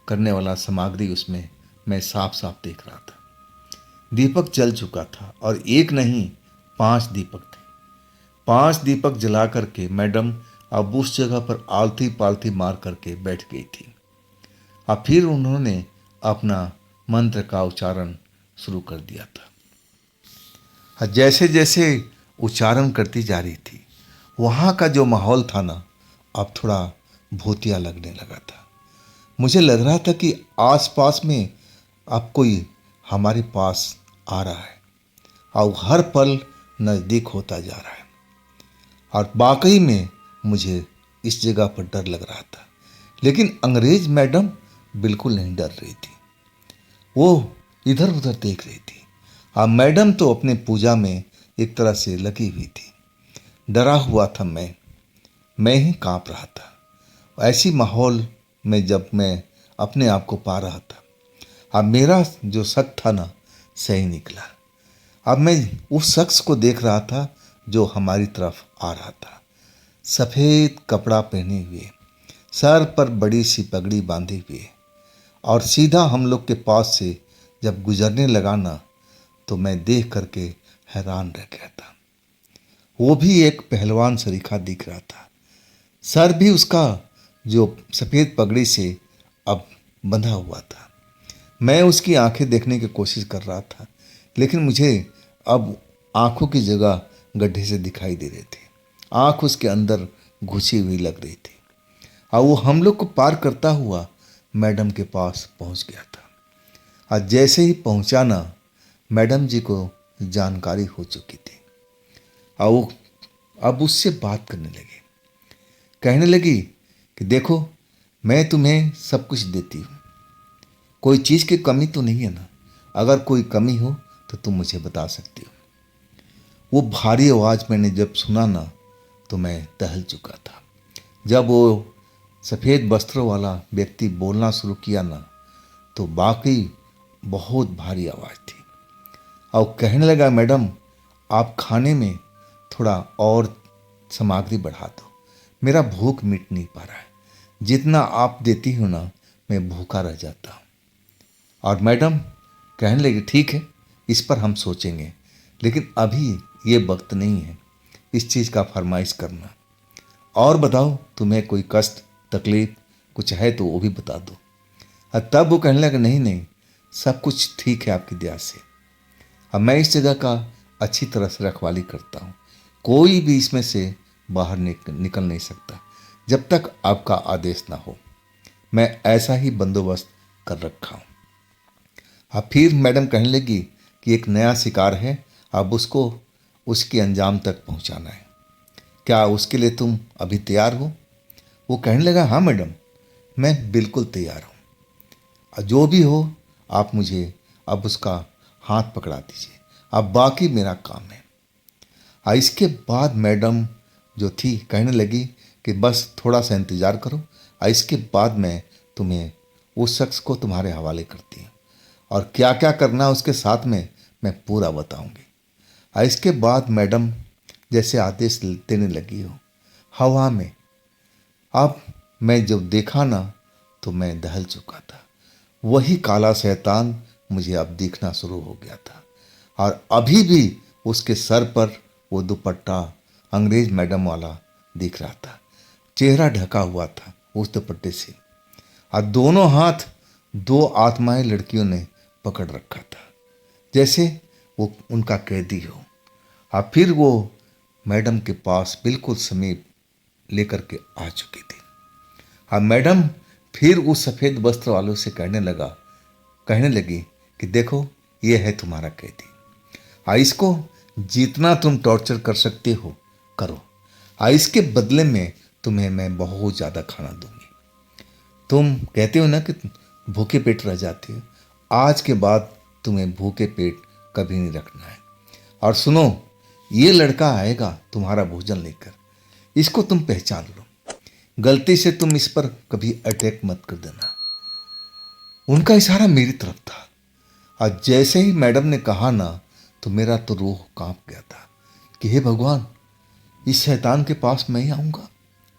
करने वाला सामग्री उसमें मैं साफ साफ देख रहा था। दीपक जल चुका था और एक नहीं 5 दीपक थे। 5 दीपक जला करके मैडम अब उस जगह पर आलती पालती मार करके बैठ गई थी और फिर उन्होंने अपना मंत्र का उच्चारण शुरू कर दिया था। जैसे जैसे उच्चारण करती जा रही थी, वहाँ का जो माहौल था ना, अब थोड़ा भूतिया लगने लगा था। मुझे लग रहा था कि आसपास में अब कोई हमारे पास आ रहा है और हर पल नज़दीक होता जा रहा है। और वाकई में मुझे इस जगह पर डर लग रहा था, लेकिन अंग्रेज मैडम बिल्कुल नहीं डर रही थी। वो इधर उधर देख रही थी। हाँ, मैडम तो अपने पूजा में एक तरह से लगी हुई थी। डरा हुआ था मैं ही कांप रहा था। ऐसी माहौल में जब मैं अपने आप को पा रहा था, अब मेरा जो शक था ना, सही निकला। अब मैं उस शख्स को देख रहा था जो हमारी तरफ आ रहा था। सफ़ेद कपड़ा पहने हुए, सर पर बड़ी सी पगड़ी बांधे हुए, और सीधा हम लोग के पास से जब गुजरने लगा ना, तो मैं देख करके हैरान रह गया था। वो भी एक पहलवान सरीखा दिख रहा था। सर भी उसका जो सफ़ेद पगड़ी से अब बंधा हुआ था। मैं उसकी आंखें देखने की कोशिश कर रहा था, लेकिन मुझे अब आंखों की जगह गड्ढे से दिखाई दे रहे थे। आंख उसके अंदर घुसी हुई लग रही थी। और वो हम लोग को पार करता हुआ मैडम के पास पहुंच गया था। और जैसे ही पहुंचा ना, मैडम जी को जानकारी हो चुकी थी। और वो अब उससे बात करने लगे। कहने लगी कि देखो, मैं तुम्हें सब कुछ देती हूँ, कोई चीज़ की कमी तो नहीं है ना। अगर कोई कमी हो तो तुम मुझे बता सकती हो। वो भारी आवाज़ मैंने जब सुना ना, तो मैं दहल चुका था। जब वो सफ़ेद वस्त्रों वाला व्यक्ति बोलना शुरू किया ना, तो वाकई बहुत भारी आवाज़ थी। और कहने लगा, मैडम आप खाने में थोड़ा और सामग्री बढ़ा दो, मेरा भूख मिट नहीं पा रहा है। जितना आप देती हो ना, मैं भूखा रह जाता हूँ। और मैडम कहने लगी, ठीक है, इस पर हम सोचेंगे, लेकिन अभी ये वक्त नहीं है इस चीज़ का फरमाइश करना। और बताओ, तुम्हें कोई कष्ट तकलीफ कुछ है तो वो भी बता दो। और तब वो कहने लगा, नहीं नहीं, सब कुछ ठीक है आपकी दया से। अब मैं इस जगह का अच्छी तरह से रखवाली करता हूँ। कोई भी इसमें से बाहर निकल नहीं सकता जब तक आपका आदेश ना हो। मैं ऐसा ही बंदोबस्त कर रखा हूँ। अब फिर मैडम कहने लगी कि एक नया शिकार है, अब उसको उसके अंजाम तक पहुँचाना है। क्या उसके लिए तुम अभी तैयार हो? वो कहने लगा, हाँ मैडम, मैं बिल्कुल तैयार हूँ। जो भी हो, आप मुझे अब उसका हाथ पकड़ा दीजिए, अब बाकी मेरा काम है। इसके बाद मैडम जो थी कहने लगी कि बस थोड़ा सा इंतज़ार करो, इसके बाद मैं तुम्हें उस शख्स को तुम्हारे हवाले करती हूँ, और क्या क्या करना उसके साथ में मैं पूरा बताऊंगी। इसके बाद मैडम जैसे आदेश देने लगी हो हवा में, अब मैं जब देखा ना, तो मैं दहल चुका था। वही काला शैतान मुझे अब दिखना शुरू हो गया था, और अभी भी उसके सर पर वो दुपट्टा अंग्रेज मैडम वाला दिख रहा था। चेहरा ढका हुआ था उस दुपट्टे से, और दोनों हाथ दो आत्माएं लड़कियों ने पकड़ रखा था, जैसे वो उनका कैदी हो। और फिर वो मैडम के पास बिल्कुल समीप लेकर के आ चुकी थी। और मैडम फिर उस सफ़ेद वस्त्र वालों से कहने लगी कि देखो, ये है तुम्हारा कैदी, इसको जितना तुम टॉर्चर कर सकते हो करो, इसके बदले में तुम्हें मैं बहुत ज़्यादा खाना दूंगी। तुम कहते हो ना कि भूखे पेट रह जाते हो, आज के बाद तुम्हें भूखे पेट कभी नहीं रखना है। और सुनो, ये लड़का आएगा तुम्हारा भोजन लेकर, इसको तुम पहचान लो, गलती से तुम इस पर कभी अटैक मत कर देना। उनका इशारा मेरी तरफ था, और जैसे ही मैडम ने कहा ना, तो मेरा तो रूह कांप गया था कि हे भगवान, इस शैतान के पास मैं ही आऊँगा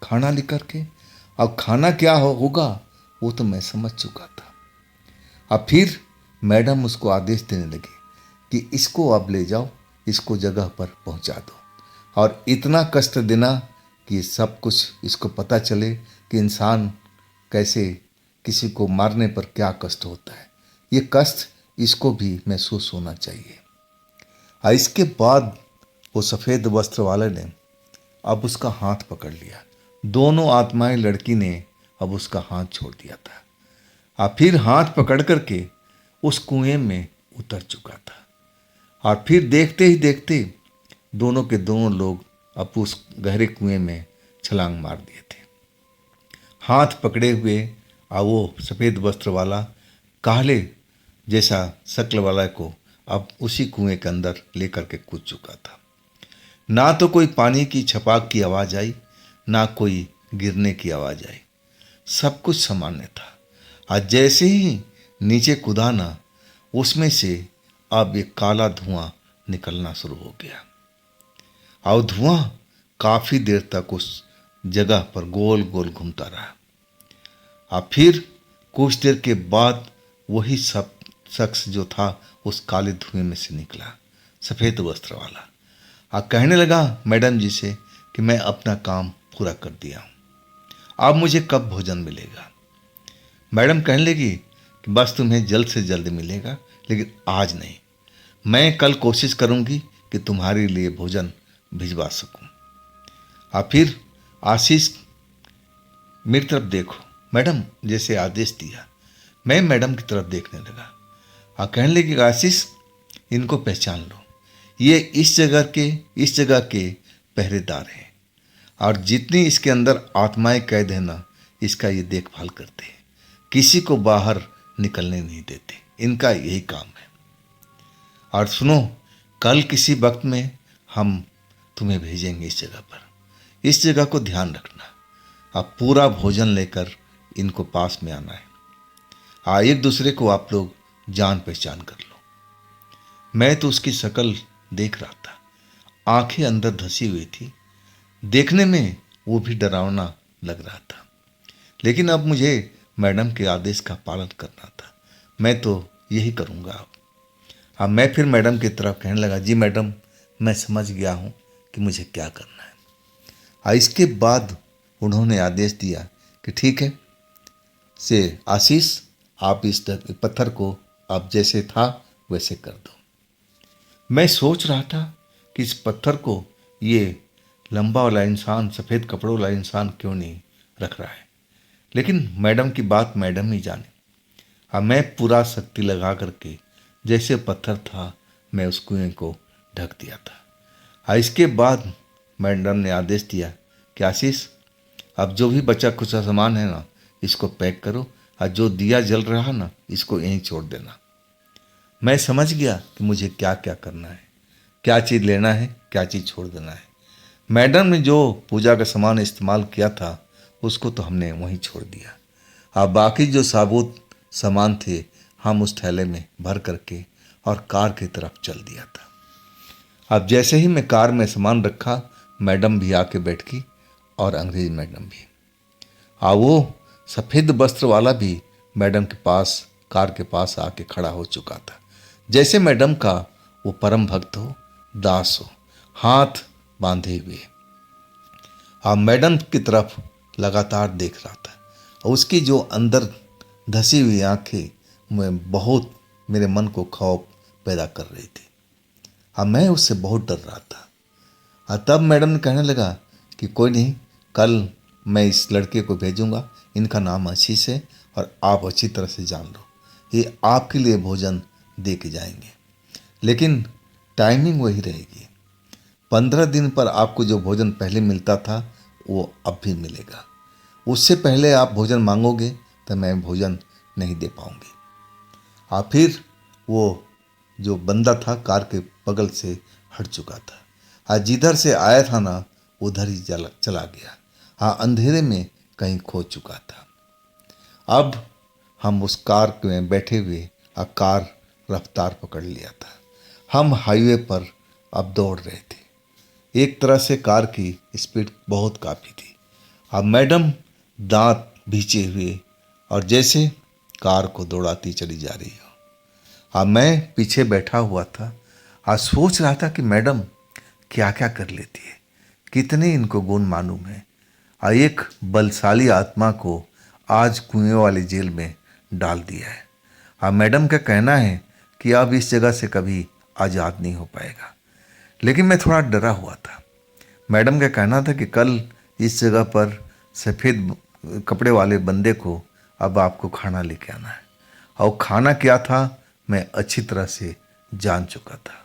खाना लेकर के। अब खाना क्या होगा वो तो मैं समझ चुका था। अब फिर मैडम उसको आदेश देने लगे कि इसको अब ले जाओ, इसको जगह पर पहुंचा दो, और इतना कष्ट देना कि सब कुछ इसको पता चले कि इंसान कैसे किसी को मारने पर क्या कष्ट होता है। ये कष्ट इसको भी महसूस होना चाहिए। इसके बाद वो सफ़ेद वस्त्र वाले ने अब उसका हाथ पकड़ लिया, दोनों आत्माएं लड़की ने अब उसका हाथ छोड़ दिया था। और फिर हाथ पकड़ करके उस कुएं में उतर चुका था। और फिर देखते ही देखते दोनों के दोनों लोग अब उस गहरे कुएं में छलांग मार दिए थे। हाथ पकड़े हुए और वो सफ़ेद वस्त्र वाला काले जैसा शक्ल वाला को अब उसी कुएं के अंदर लेकर के कूद चुका था। ना तो कोई पानी की छपाक की आवाज़ आई, ना कोई गिरने की आवाज़ आई। सब कुछ सामान्य था। आज जैसे ही नीचे कूदा ना, उसमें से अब एक काला धुआं निकलना शुरू हो गया और धुआं काफ़ी देर तक उस जगह पर गोल गोल घूमता रहा। और फिर कुछ देर के बाद वही सब शख्स जो था उस काले धुएं में से निकला, सफ़ेद वस्त्र वाला, और कहने लगा मैडम जी से कि मैं अपना काम पूरा कर दिया हूँ, अब मुझे कब भोजन मिलेगा। मैडम कहने लगी कि बस तुम्हें जल्द से जल्द मिलेगा, लेकिन आज नहीं। मैं कल कोशिश करूँगी कि तुम्हारे लिए भोजन भिजवा सकूँ। और फिर आशीष मेरी तरफ देखो मैडम जैसे आदेश दिया। मैं मैडम की तरफ देखने लगा और कहने लगी आशीष, इनको पहचान लो, ये इस जगह के पहरेदार हैं और जितनी इसके अंदर आत्माएं कैद है ना, इसका ये देखभाल करते हैं, किसी को बाहर निकलने नहीं देते, इनका यही काम है। और सुनो, कल किसी वक्त में हम तुम्हें भेजेंगे इस जगह पर, इस जगह को ध्यान रखना। अब पूरा भोजन लेकर इनको पास में आना है। एक दूसरे को आप लोग जान पहचान कर लो। मैं तो उसकी शक्ल देख रहा था, आंखें अंदर धसी हुई थी, देखने में वो भी डरावना लग रहा था। लेकिन अब मुझे मैडम के आदेश का पालन करना था, मैं तो यही करूँगा। अब मैं फिर मैडम की तरफ कहने लगा, जी मैडम, मैं समझ गया हूँ कि मुझे क्या करना है। इसके बाद उन्होंने आदेश दिया कि ठीक है से आशीष, आप इस पत्थर को आप जैसे था वैसे कर दो। मैं सोच रहा था कि इस पत्थर को ये लंबा वाला इंसान, सफ़ेद कपड़ों वाला इंसान क्यों नहीं रख रहा है, लेकिन मैडम की बात मैडम ही जाने। अब मैं पूरा शक्ति लगा करके जैसे पत्थर था मैं उस कुएं को ढक दिया था। इसके बाद मैडम ने आदेश दिया कि आशीष, अब जो भी बचा खुचा सामान है ना, इसको पैक करो और जो दिया जल रहा है ना, इसको यहीं छोड़ देना। मैं समझ गया कि मुझे क्या क्या करना है, क्या चीज़ लेना है, क्या चीज़ छोड़ देना है। मैडम ने जो पूजा का सामान इस्तेमाल किया था उसको तो हमने वहीं छोड़ दिया। अब बाकी जो साबुत सामान थे हम उस थैले में भर करके और कार की तरफ चल दिया था। अब जैसे ही मैं कार में सामान रखा, मैडम भी आके बैठ गई और अंग्रेज मैडम भी। वो सफ़ेद वस्त्र वाला भी मैडम के पास, कार के पास आके खड़ा हो चुका था, जैसे मैडम का वो परम भक्त हो, दास हो, हाथ बांधे हुए। मैडम की तरफ लगातार देख रहा था और उसकी जो अंदर धसी हुई आंखें में बहुत मेरे मन को खौफ पैदा कर रही थी। मैं उससे बहुत डर रहा था। तब मैडम ने कहने लगा कि कोई नहीं, कल मैं इस लड़के को भेजूंगा, इनका नाम आशीष है और आप अच्छी तरह से जान लो, ये आपके लिए भोजन दे के जाएंगे, लेकिन टाइमिंग वही रहेगी। 15 दिन पर आपको जो भोजन पहले मिलता था वो अब भी मिलेगा। उससे पहले आप भोजन मांगोगे तो मैं भोजन नहीं दे पाऊंगी। फिर वो जो बंदा था कार के बगल से हट चुका था। जिधर से आया था ना, उधर ही चला गया। अंधेरे में कहीं खो चुका था। अब हम उस कार में बैठे हुए कार रफ्तार पकड़ लिया था। हम हाईवे पर अब दौड़ रहे थे। एक तरह से कार की स्पीड बहुत काफ़ी थी। मैडम दांत भींचे हुए और जैसे कार को दौड़ाती चली जा रही हो। मैं पीछे बैठा हुआ था। सोच रहा था कि मैडम क्या क्या कर लेती है, कितने इनको गुण मालूम है। एक बलशाली आत्मा को आज कुएं वाली जेल में डाल दिया है। मैडम का कहना है कि अब इस जगह से कभी आज़ाद नहीं हो पाएगा, लेकिन मैं थोड़ा डरा हुआ था। मैडम का कहना था कि कल इस जगह पर सफ़ेद कपड़े वाले बंदे को अब आपको खाना लेके आना है। और खाना क्या था मैं अच्छी तरह से जान चुका था।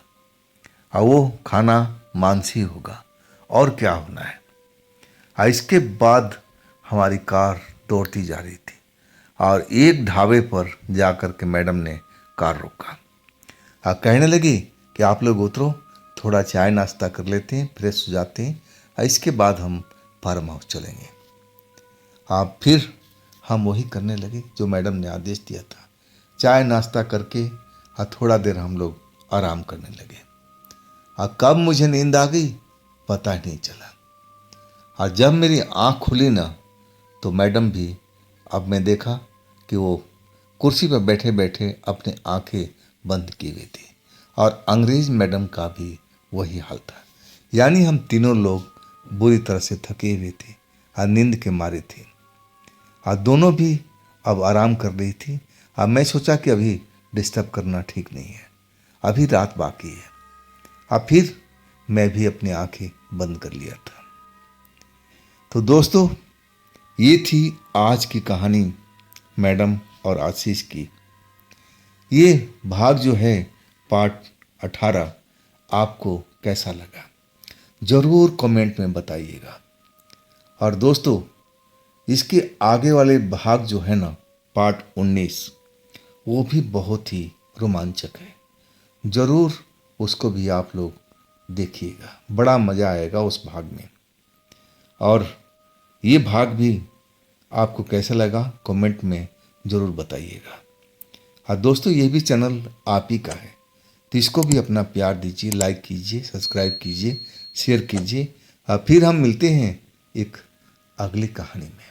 और वो खाना मांस ही होगा और क्या होना है। और इसके बाद हमारी कार दौड़ती जा रही थी और एक ढाबे पर जाकर के मैडम ने कार रोका और कहने लगी कि आप लोग उतरो, थोड़ा चाय नाश्ता कर लेते हैं, फ्रेश हो जाते हैं और इसके बाद हम फार्म हाउस चलेंगे। आप फिर हम वही करने लगे जो मैडम ने आदेश दिया था। चाय नाश्ता करके और थोड़ा देर हम लोग आराम करने लगे। और कब मुझे नींद आ गई पता ही नहीं चला। और जब मेरी आँख खुली ना तो मैडम भी, अब मैं देखा कि वो कुर्सी पर बैठे बैठे अपने आंखें बंद की हुई थी और अंग्रेज मैडम का भी वही हाल था। यानी हम तीनों लोग बुरी तरह से थके हुए थे और नींद के मारे थे और दोनों भी अब आराम कर रही थी। अब मैं सोचा कि अभी डिस्टर्ब करना ठीक नहीं है, अभी रात बाकी है। अब फिर मैं भी अपनी आंखें बंद कर लिया था। तो दोस्तों, ये थी आज की कहानी मैडम और आशीष की। ये भाग जो है पार्ट 18 आपको कैसा लगा ज़रूर कमेंट में बताइएगा। और दोस्तों, इसके आगे वाले भाग जो है ना पार्ट 19 वो भी बहुत ही रोमांचक है। ज़रूर उसको भी आप लोग देखिएगा, बड़ा मज़ा आएगा उस भाग में। और ये भाग भी आपको कैसा लगा कमेंट में ज़रूर बताइएगा। और दोस्तों, ये भी चैनल आप ही का है तो इसको भी अपना प्यार दीजिए, लाइक कीजिए, सब्सक्राइब कीजिए, शेयर कीजिए। और फिर हम मिलते हैं एक अगली कहानी में।